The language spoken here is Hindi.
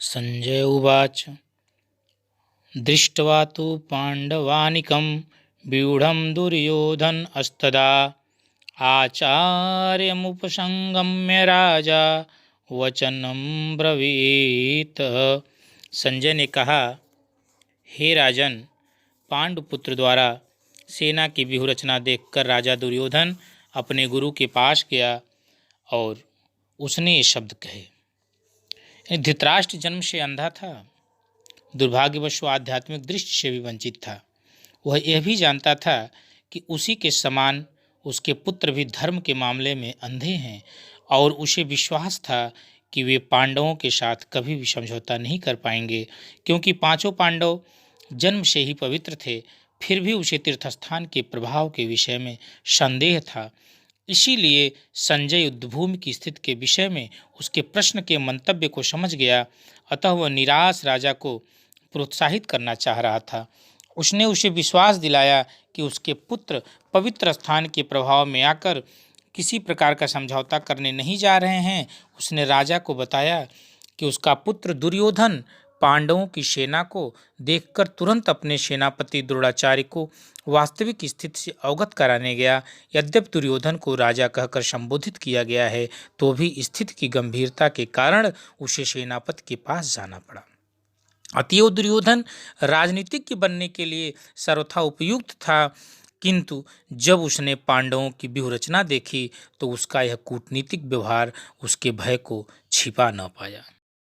संजय उवाच दृष्ट्वा तु पाण्डवानिकं व्यूढं दुर्योधनस्तदा आचार्यमुपसंगम्य राजा वचनं ब्रवीत। संजय ने कहा, हे राजन, पांडुपुत्र द्वारा सेना की व्यूहरचना देखकर राजा दुर्योधन अपने गुरु के पास गया और उसने ये शब्द कहे। धृतराष्ट्र जन्म से अंधा था, दुर्भाग्यवश आध्यात्मिक दृष्टि से भी वंचित था। वह यह भी जानता था कि उसी के समान उसके पुत्र भी धर्म के मामले में अंधे हैं और उसे विश्वास था कि वे पांडवों के साथ कभी भी समझौता नहीं कर पाएंगे, क्योंकि पांचों पांडव जन्म से ही पवित्र थे। फिर भी उसे तीर्थस्थान के प्रभाव के विषय में संदेह था। इसीलिए संजय युद्धभूमि की स्थिति के विषय में उसके प्रश्न के मंतव्य को समझ गया। अतः वह निराश राजा को प्रोत्साहित करना चाह रहा था। उसने उसे विश्वास दिलाया कि उसके पुत्र पवित्र स्थान के प्रभाव में आकर किसी प्रकार का समझौता करने नहीं जा रहे हैं। उसने राजा को बताया कि उसका पुत्र दुर्योधन पांडवों की सेना को देखकर तुरंत अपने सेनापति द्रोणाचार्य को वास्तविक स्थिति से अवगत कराने गया। यद्यपि दुर्योधन को राजा कहकर संबोधित किया गया है, तो भी स्थिति की गंभीरता के कारण उसे सेनापति के पास जाना पड़ा। अतएव दुर्योधन राजनीतिज्ञ बनने के लिए सर्वथा उपयुक्त था, किंतु जब उसने पांडवों की व्यूहरचना देखी तो उसका यह कूटनीतिक व्यवहार उसके भय को छिपा न पाया।